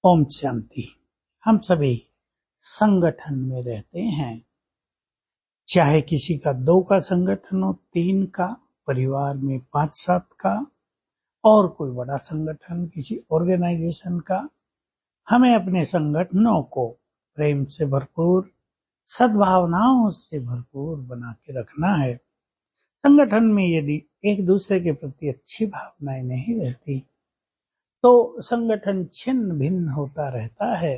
ओम शांति। हम सभी संगठन में रहते हैं, चाहे किसी का 2 का संगठन हो, 3 का, परिवार में 5-7 का, और कोई बड़ा संगठन किसी ऑर्गेनाइजेशन का। हमें अपने संगठनों को प्रेम से भरपूर, सद्भावनाओं से भरपूर बना के रखना है। संगठन में यदि एक दूसरे के प्रति अच्छी भावनाएं नहीं रहती तो संगठन छिन्न भिन्न होता रहता है।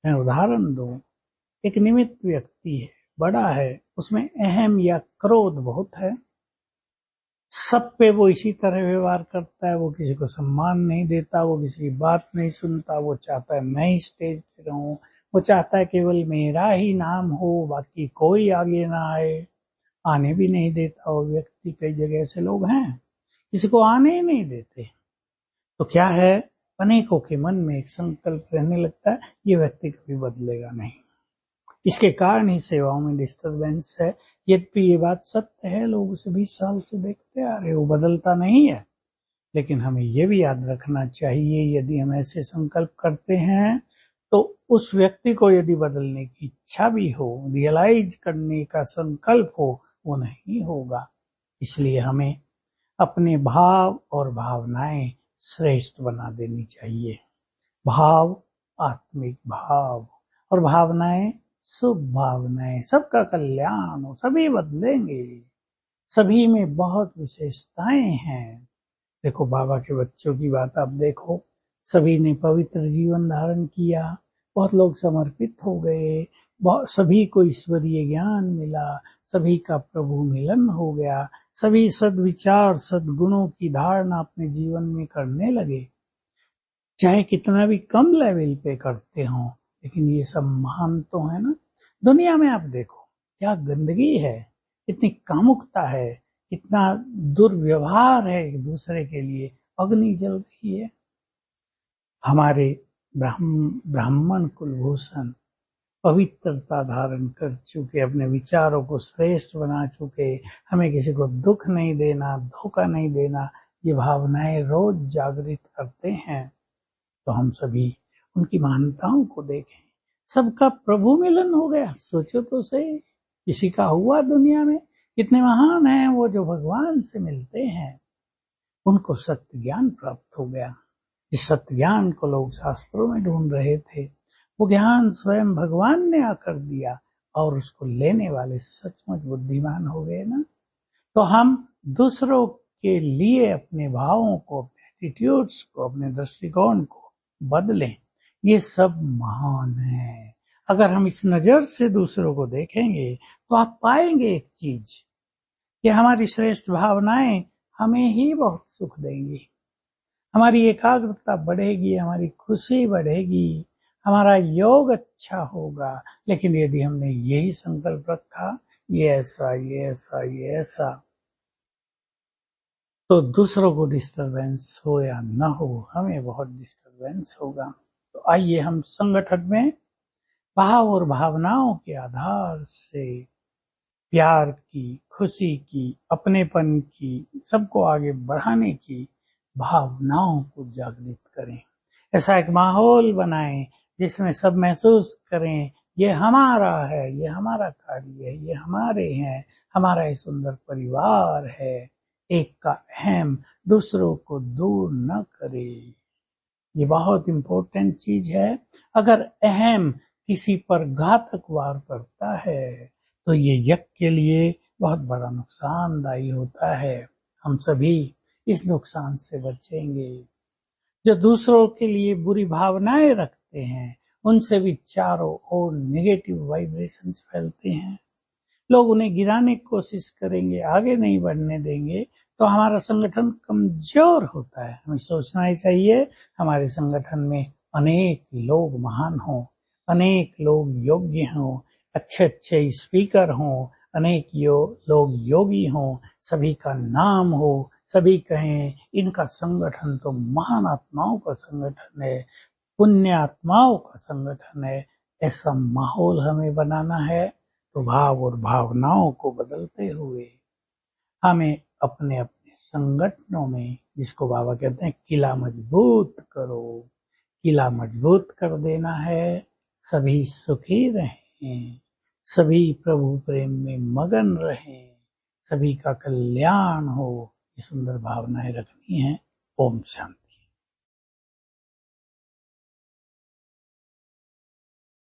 मैं उदाहरण दूं, एक निमित्त व्यक्ति है, बड़ा है, उसमें अहम या क्रोध बहुत है, सब पे वो इसी तरह व्यवहार करता है, वो किसी को सम्मान नहीं देता, वो किसी की बात नहीं सुनता, वो चाहता है मैं ही स्टेज पे रहूं, वो चाहता है केवल मेरा ही नाम हो, बाकी कोई आगे ना आए, आने भी नहीं देता वो व्यक्ति। कई जगह ऐसे लोग हैं, किसी को आने ही नहीं देते। तो क्या है, अनेकों के मन में एक संकल्प रहने लगता है, ये व्यक्ति कभी बदलेगा नहीं। इसके कारण ही सेवाओं में डिस्टरबेंस है। यद्यपि ये बात सत्य है, लोग उसे 20 साल से देखते आ रहे, वो बदलता नहीं है। लेकिन हमें ये भी याद रखना चाहिए, यदि हम ऐसे संकल्प करते हैं तो उस व्यक्ति को यदि बदलने की इच्छा भी हो, रियलाइज करने का संकल्प हो, वो नहीं होगा। इसलिए हमें अपने भाव और भावनाएं श्रेष्ठ बना देनी चाहिए। भाव आत्मिक भाव और भावनाएं शुभ भावनाएं, सबका कल्याण हो, सभी बदलेंगे, सभी में बहुत विशेषताएं हैं। देखो, बाबा के बच्चों की बात आप देखो, सभी ने पवित्र जीवन धारण किया, बहुत लोग समर्पित हो गए, सभी को ईश्वरीय ज्ञान मिला, सभी का प्रभु मिलन हो गया, सभी सद्विचार सद्गुणों की धारणा अपने जीवन में करने लगे। चाहे कितना भी कम लेवल पे करते हो, लेकिन ये सब महान तो है ना। दुनिया में आप देखो क्या गंदगी है, कितनी कामुकता है, कितना दुर्व्यवहार है एक दूसरे के लिए, अग्नि जल रही है। हमारे ब्राह्मण कुलभूषण पवित्रता धारण कर चुके, अपने विचारों को श्रेष्ठ बना चुके, हमें किसी को दुख नहीं देना, धोखा नहीं देना, ये भावनाएं रोज जागृत करते हैं। तो हम सभी उनकी महानताओं को देखें। सबका प्रभु मिलन हो गया, सोचो तो सही, किसी का हुआ दुनिया में? कितने महान हैं वो जो भगवान से मिलते हैं, उनको सत्य ज्ञान प्राप्त हो गया। इस सत्य ज्ञान को लोग शास्त्रों में ढूंढ रहे थे, वो ज्ञान स्वयं भगवान ने आकर दिया, और उसको लेने वाले सचमुच बुद्धिमान हो गए ना। तो हम दूसरों के लिए अपने भावों को, अपने एटीट्यूड्स को, अपने दृष्टिकोण को बदलें। ये सब महान है। अगर हम इस नजर से दूसरों को देखेंगे तो आप पाएंगे एक चीज, कि हमारी श्रेष्ठ भावनाएं हमें ही बहुत सुख देंगी, हमारी एकाग्रता बढ़ेगी, हमारी खुशी बढ़ेगी, हमारा योग अच्छा होगा। लेकिन यदि हमने यही संकल्प रखा, ये ऐसा, ये ऐसा, ये ऐसा, तो दूसरों को डिस्टरबेंस हो या न हो, हमें बहुत डिस्टरबेंस होगा। तो आइए हम संगठन में भाव और भावनाओं के आधार से प्यार की, खुशी की, अपनेपन की, सबको आगे बढ़ाने की भावनाओं को जागृत करें। ऐसा एक माहौल बनाएं जिसमें सब महसूस करें, ये हमारा है, ये हमारा कार्य है, ये हमारे हैं, हमारा ये सुंदर परिवार है। एक का अहम दूसरों को दूर न करे, ये बहुत इंपॉर्टेंट चीज है। अगर अहम किसी पर घातक वार करता है तो ये यज्ञ के लिए बहुत बड़ा नुकसानदायी होता है। हम सभी इस नुकसान से बचेंगे। जो दूसरों के लिए बुरी भावनाएं रखते हैं, उनसे भी चारों ओर नेगेटिव वाइब्रेशंस फैलते हैं। लोग उन्हें गिराने की कोशिश करेंगे, आगे नहीं बढ़ने देंगे, तो हमारा संगठन कमजोर होता है। हमें सोचना ही चाहिए हमारे संगठन में अनेक लोग महान हों, अनेक लोग योग्य हों, अच्छे अच्छे स्पीकर हों, अनेक लोग योगी हों, सभी का नाम हो, सभी कहें इनका संगठन तो महान आत्माओं का संगठन है, पुण्य आत्माओं का संगठन है। ऐसा माहौल हमें बनाना है। तो भाव और भावनाओं को बदलते हुए हमें अपने अपने संगठनों में, जिसको बाबा कहते हैं किला मजबूत करो, किला मजबूत कर देना है। सभी सुखी रहें, सभी प्रभु प्रेम में मगन रहें, सभी का कल्याण हो, ये सुंदर भावनाएं रखनी है। ओम शांति।